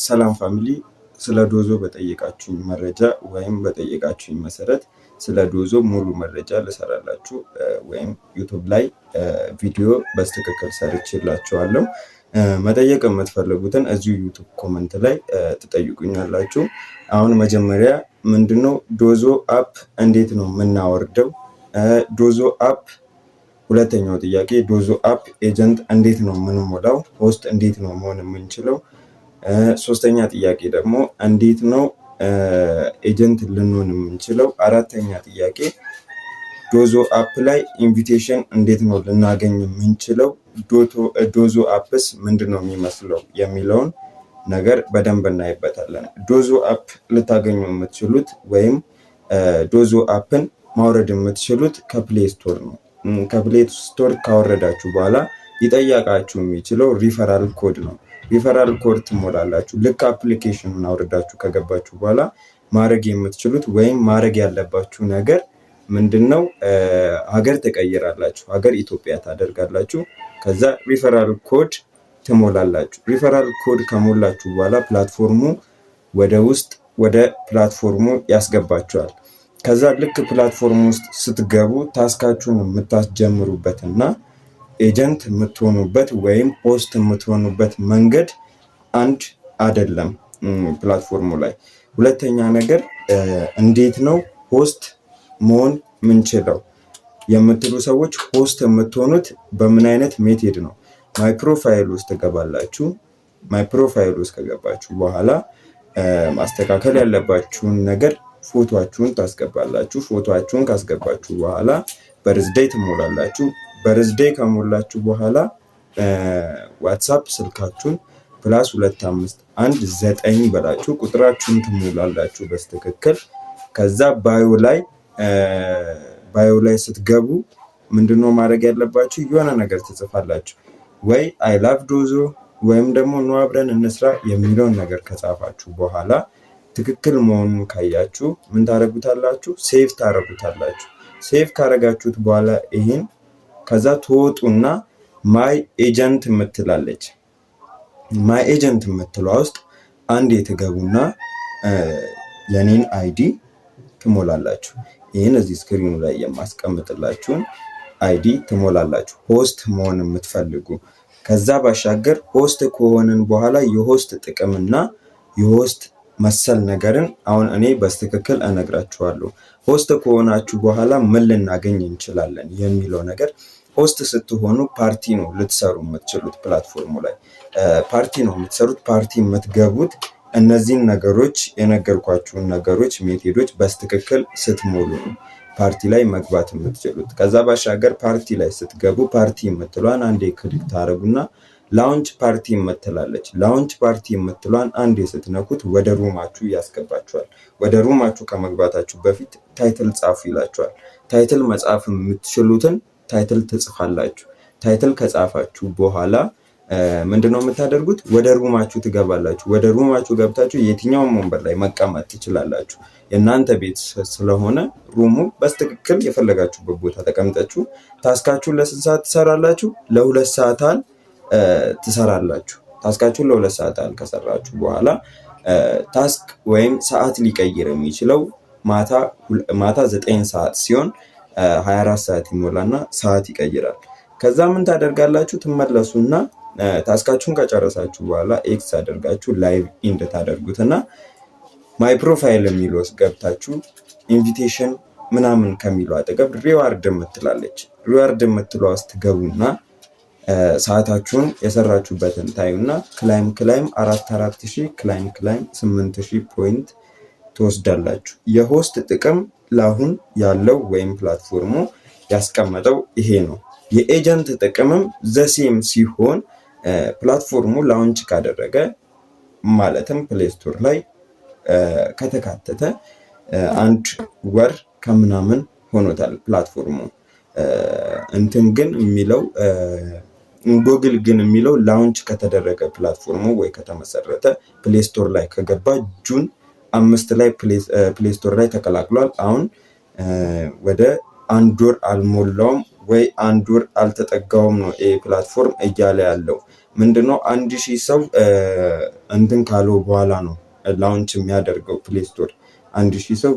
ሰላም ፋሚሊ፣ ስለ ዶዞ በጠየቃችሁኝ መረጃ ወይም በጠየቃችሁኝ መሰረት ስለ ዶዞ ሙሉ መረጃ ልሰራላችሁ ወይም ዩቱብ ላይ ቪዲዮ በስትክክል ሰርቼላችኋለሁ። መጠየቅ የምትፈልጉትን እዚሁ ዩቱብ ኮመንት ላይ ትጠይቁኛላችሁ። አሁን መጀመሪያ ምንድነው ዶዞ አፕ እንዴት ነው የምናወርደው? ዶዞ አፕ ሁለተኛው ጥያቄ ዶዞ አፕ ኤጀንት እንዴት ነው የምንሞላው? ሆስት እንዴት ነው መሆን የምንችለው? ሶስተኛ ጥያቄ ደግሞ እንዴት ነው ኤጀንት ልንሆን የምንችለው? አራተኛ ጥያቄ ዶዞ አፕ ላይ ኢንቪቴሽን እንዴት ነው ልናገኝ የምንችለው? ዶዞ አፕስ ምንድን ነው የሚመስለው የሚለውን ነገር በደንብ እናይበታለን። ዶዞ አፕ ልታገኙ የምትችሉት ወይም ዶዞ አፕን ማውረድ የምትችሉት ከፕሌይ ስቶር ነው። ከፕሌይ ስቶር ካወረዳችሁ በኋላ ሊጠይቃችሁ የሚችለው ሪፈራል ኮድ ነው። ሪፈራል ኮድ ትሞላላችሁ። ልክ አፕሊኬሽኑን አውርዳችሁ ከገባችሁ በኋላ ማድረግ የምትችሉት ወይም ማድረግ ያለባችሁ ነገር ምንድነው? ሀገር ትቀይራላችሁ። ሀገር ኢትዮጵያ ታደርጋላችሁ። ከዛ ሪፈራል ኮድ ትሞላላችሁ። ሪፈራል ኮድ ከሞላችሁ በኋላ ፕላትፎርሙ ወደ ፕላትፎርሙ ያስገባችኋል። ከዛ ልክ ፕላትፎርም ውስጥ ስትገቡ ታስካችሁን የምታስጀምሩበት እና ኤጀንት የምትሆኑበት ወይም ሆስት የምትሆኑበት መንገድ አንድ አይደለም ፕላትፎርሙ ላይ። ሁለተኛ ነገር እንዴት ነው ሆስት መሆን ምንችለው የምትሉ ሰዎች ሆስት የምትሆኑት በምን አይነት ሜቴድ ነው? ማይ ፕሮፋይል ውስጥ ትገባላችሁ። ማይ ፕሮፋይል ውስጥ ከገባችሁ በኋላ ማስተካከል ያለባችሁን ነገር ፎቶአችሁን ታስገባላችሁ። ፎቶአችሁን ካስገባችሁ በኋላ በርዝዴይ ትሞላላችሁ። በርዝዴይ ከሞላችሁ በኋላ ዋትሳፕ ስልካችሁን +251 በላችሁ ቁጥራችሁን ትሞላላችሁ በስትክክል። ከዛ ባዮ ላይ ስትገቡ ምንድነው ማድረግ ያለባችሁ? የሆነ ነገር ትጽፋላችሁ። ወይ አይ ላቭ ዶዞ ወይም ደግሞ ኑ አብረን እንስራ የሚለውን ነገር ከጻፋችሁ በኋላ ትክክል መሆኑን ካያችሁ ምን ታደርጉታላችሁ? ሴቭ ታደርጉታላችሁ። ሴቭ ካደረጋችሁት በኋላ ይሄን ከዛ ትወጡና ማይ ኤጀንት የምትላለች ማይ ኤጀንት የምትለው ውስጥ አንድ የትገቡና የኔን አይዲ ትሞላላችሁ። ይህን እዚህ ስክሪኑ ላይ የማስቀምጥላችሁን አይዲ ትሞላላችሁ ሆስት መሆን የምትፈልጉ። ከዛ ባሻገር ሆስት ከሆንን በኋላ የሆስት ጥቅምና የሆስት መሰል ነገርን አሁን እኔ በስትክክል እነግራችኋለሁ። ሆስት ከሆናችሁ በኋላ ምን ልናገኝ እንችላለን የሚለው ነገር ሆስት ስትሆኑ ፓርቲ ነው ልትሰሩ የምትችሉት። ፕላትፎርሙ ላይ ፓርቲ ነው የምትሰሩት። ፓርቲ የምትገቡት እነዚህን ነገሮች የነገርኳችሁን ነገሮች ሜቴዶች በስትክክል ስትሞሉ ነው ፓርቲ ላይ መግባት የምትችሉት። ከዛ ባሻገር ፓርቲ ላይ ስትገቡ ፓርቲ የምትሏን አንዴ ክሊክ ታደርጉና ላውንች ፓርቲ የምትላለች ላውንች ፓርቲ የምትሏን አንዴ ስትነኩት ወደ ሩማችሁ ያስገባችኋል። ወደ ሩማችሁ ከመግባታችሁ በፊት ታይትል ጻፉ ይላችኋል። ታይትል መጻፍ የምትችሉትን ታይትል ትጽፋላችሁ። ታይትል ከጻፋችሁ በኋላ ምንድነው የምታደርጉት? ወደ ሩማችሁ ትገባላችሁ። ወደ ሩማችሁ ገብታችሁ የትኛውም ወንበር ላይ መቀመጥ ትችላላችሁ። የእናንተ ቤት ስለሆነ ሩሙ በስትክክል የፈለጋችሁበት ቦታ ተቀምጣችሁ ታስካችሁን ለ2 ሰዓት ትሰራላችሁ። ለ2 ሰዓት ትሰራላችሁ። ታስካችሁን ለ2 ሰዓት ከሰራችሁ በኋላ ታስክ ወይም ሰዓት ሊቀይር የሚችለው ማታ 9 ሰዓት ሲሆን 24 ሰዓት ይሞላና ሰዓት ይቀይራል። ከዛ ምን ታደርጋላችሁ? ትመለሱና ታስካችሁን ከጨረሳችሁ በኋላ ኤክስ አድርጋችሁ ላይቭ ኢንድ ታደርጉትና ማይ ፕሮፋይል የሚለው ውስጥ ገብታችሁ ኢንቪቴሽን ምናምን ከሚለው አጠገብ ሪዋርድ የምትላለች ሪዋርድ የምትለው ውስጥ ትገቡና ሰዓታችሁን የሰራችሁበትን ታዩና ክላይም 44000 ክላይም 8000 ፖይንት ትወስዳላችሁ። የሆስት ጥቅም ለአሁን ያለው ወይም ፕላትፎርሙ ያስቀመጠው ይሄ ነው። የኤጀንት ጥቅምም ዘሴም ሲሆን ፕላትፎርሙ ላውንች ካደረገ ማለትም ፕሌይ ስቶር ላይ ከተካተተ 1 ወር ከምናምን ሆኖታል ፕላትፎርሙ። እንትን ግን የሚለው ጉግል ግን የሚለው ላውንች ከተደረገ ፕላትፎርሙ ወይ ከተመሰረተ ፕሌይ ስቶር ላይ ከገባ ጁን 5 ላይ ፕሌይ ስቶር ላይ ተቀላቅሏል። አሁን ወደ 1 ወር አልሞላውም ወይ 1 ወር አልተጠጋውም ነው ይሄ ፕላትፎርም እያለ ያለው። ምንድነው 1000 ሰው እንትን ካለው በኋላ ነው ላውንች የሚያደርገው ፕሌይ ስቶር። 1000 ሰው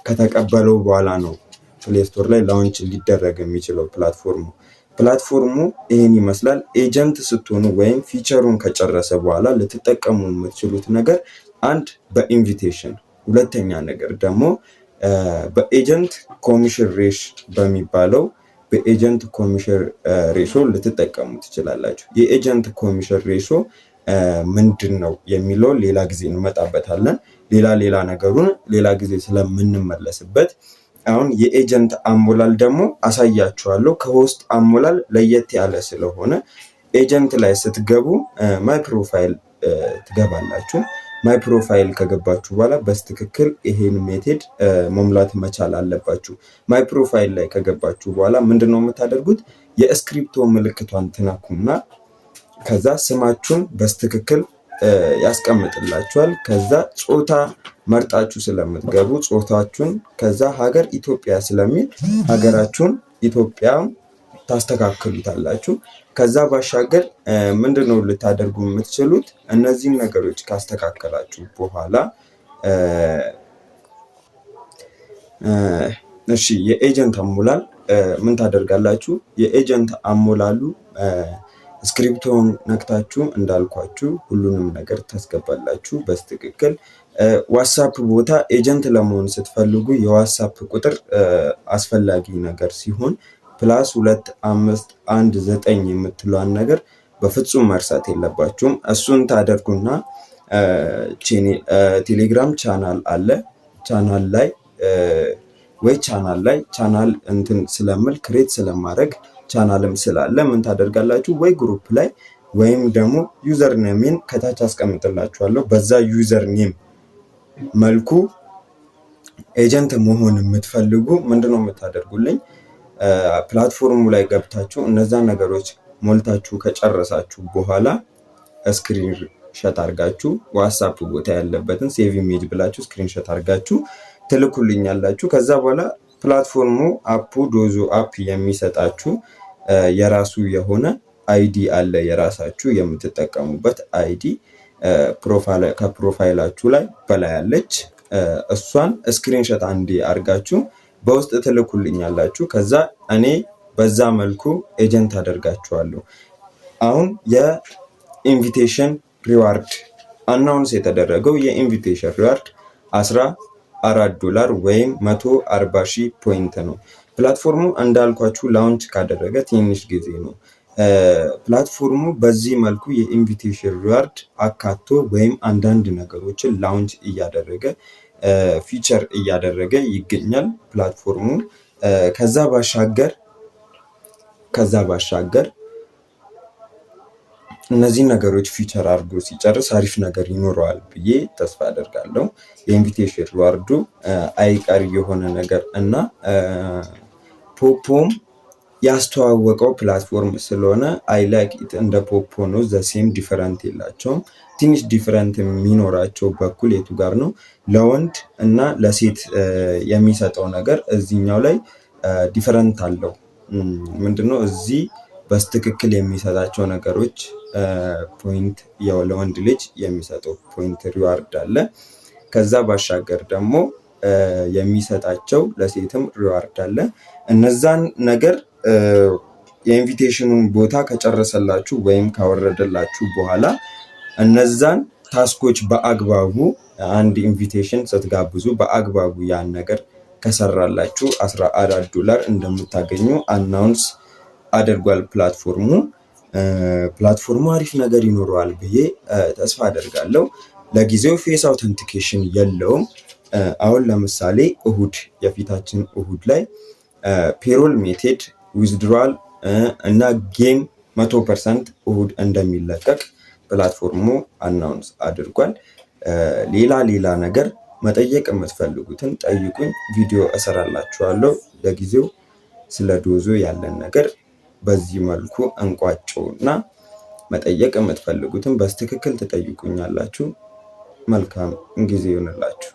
ከተቀበለው በኋላ ነው ፕሌይ ስቶር ላይ ላውንች ሊደረግ የሚችለው ፕላትፎርሙ ይህን ይመስላል። ኤጀንት ስትሆኑ ወይም ፊቸሩን ከጨረሰ በኋላ ልትጠቀሙ የምትችሉት ነገር አንድ በኢንቪቴሽን፣ ሁለተኛ ነገር ደግሞ በኤጀንት ኮሚሽን ሬሽ በሚባለው በኤጀንት ኮሚሽን ሬሾ ልትጠቀሙ ትችላላችሁ። የኤጀንት ኮሚሽን ሬሾ ምንድን ነው የሚለው ሌላ ጊዜ እንመጣበታለን። ሌላ ነገሩን ሌላ ጊዜ ስለምንመለስበት አሁን የኤጀንት አሞላል ደግሞ አሳያችኋለሁ። ከሆስት አሞላል ለየት ያለ ስለሆነ ኤጀንት ላይ ስትገቡ ማይ ፕሮፋይል ትገባላችሁ። ማይ ፕሮፋይል ከገባችሁ በኋላ በስትክክል ይሄን ሜቴድ መሙላት መቻል አለባችሁ። ማይ ፕሮፋይል ላይ ከገባችሁ በኋላ ምንድነው የምታደርጉት? የስክሪፕቶ ምልክቷን ትነኩና ከዛ ስማችሁን በስትክክል ያስቀምጥላችኋል። ከዛ ጾታ መርጣችሁ ስለምትገቡ ጾታችሁን፣ ከዛ ሀገር ኢትዮጵያ ስለሚል ሀገራችሁን ኢትዮጵያ ታስተካክሉታላችሁ። ከዛ ባሻገር ምንድነው ልታደርጉ የምትችሉት? እነዚህን ነገሮች ካስተካከላችሁ በኋላ እሺ የኤጀንት አሞላል ምን ታደርጋላችሁ? የኤጀንት አሞላሉ ስክሪፕቶን ነክታችሁ እንዳልኳችሁ ሁሉንም ነገር ታስገባላችሁ በስትክክል። ዋትስአፕ ቦታ ኤጀንት ለመሆን ስትፈልጉ የዋትስአፕ ቁጥር አስፈላጊ ነገር ሲሆን +2519 የምትለዋን ነገር በፍጹም መርሳት የለባችሁም። እሱን ታደርጉና ቴሌግራም ቻናል አለ። ቻናል እንትን ስለምል ክሬት ስለማድረግ ቻናልም ስላለ ምን ታደርጋላችሁ? ወይ ግሩፕ ላይ ወይም ደግሞ ዩዘር ኔምን ከታች አስቀምጥላችኋለሁ። በዛ ዩዘር ኔም መልኩ ኤጀንት መሆን የምትፈልጉ ምንድነው የምታደርጉልኝ? ፕላትፎርሙ ላይ ገብታችሁ እነዛን ነገሮች ሞልታችሁ ከጨረሳችሁ በኋላ ስክሪን ሾት አድርጋችሁ ዋትስአፕ ቦታ ያለበትን ሴቭ ኢሜጅ ብላችሁ ስክሪን ሾት አድርጋችሁ ትልኩልኛላችሁ። ከዛ በኋላ ፕላትፎርሙ ዶዞ አፕ የሚሰጣችሁ የራሱ የሆነ አይዲ አለ። የራሳችሁ የምትጠቀሙበት አይዲ ከፕሮፋይላችሁ ላይ በላይ አለች። እሷን ስክሪንሾት አንዴ አድርጋችሁ በውስጥ ትልኩልኛላችሁ። ከዛ እኔ በዛ መልኩ ኤጀንት አደርጋችኋለሁ። አሁን የኢንቪቴሽን ሪዋርድ አናውንስ የተደረገው የኢንቪቴሽን ሪዋርድ $14 ወይም 140,000 ፖይንት ነው። ፕላትፎርሙ እንዳልኳችሁ ላውንች ካደረገ ትንሽ ጊዜ ነው። ፕላትፎርሙ በዚህ መልኩ የኢንቪቴሽን ሪዋርድ አካቶ ወይም አንዳንድ ነገሮችን ላውንች እያደረገ ፊቸር እያደረገ ይገኛል ፕላትፎርሙ። ከዛ ባሻገር እነዚህ ነገሮች ፊቸር አድርጎ ሲጨርስ አሪፍ ነገር ይኖረዋል ብዬ ተስፋ አደርጋለሁ። የኢንቪቴሽን ሪዋርዱ አይቀር የሆነ ነገር እና ፖፖም ያስተዋወቀው ፕላትፎርም ስለሆነ አይ ላይክ ኢት። እንደ ፖፖ ነው፣ ዘሴም ዲፈረንት የላቸውም። ትንሽ ዲፈረንት የሚኖራቸው በኩል የቱ ጋር ነው? ለወንድ እና ለሴት የሚሰጠው ነገር እዚህኛው ላይ ዲፈረንት አለው። ምንድነው? እዚህ በስትክክል የሚሰጣቸው ነገሮች ፖይንት ለወንድ ልጅ የሚሰጠው ፖይንት ሪዋርድ አለ። ከዛ ባሻገር ደግሞ የሚሰጣቸው ለሴትም ሪዋርድ አለ። እነዛን ነገር የኢንቪቴሽኑን ቦታ ከጨረሰላችሁ ወይም ካወረደላችሁ በኋላ እነዛን ታስኮች በአግባቡ አንድ ኢንቪቴሽን ስትጋብዙ በአግባቡ ያን ነገር ከሰራላችሁ $14 እንደምታገኙ አናውንስ አድርጓል ፕላትፎርሙ። ፕላትፎርሙ አሪፍ ነገር ይኖረዋል ብዬ ተስፋ አደርጋለሁ። ለጊዜው ፌስ አውተንቲኬሽን የለውም። አሁን ለምሳሌ የፊታችን እሁድ ላይ ፔሮል ሜቴድ ዊዝድሯል እና ጌም 100% እሁድ እንደሚለቀቅ ፕላትፎርሙ አናውንስ አድርጓል። ሌላ ነገር መጠየቅ የምትፈልጉትን ጠይቁኝ፣ ቪዲዮ እሰራላችኋለሁ። ለጊዜው ስለ ዶዞ ያለን ነገር በዚህ መልኩ እንቋጨውና መጠየቅ የምትፈልጉትን በስትክክል ትጠይቁኛላችሁ። መልካም ጊዜ ይሆንላችሁ።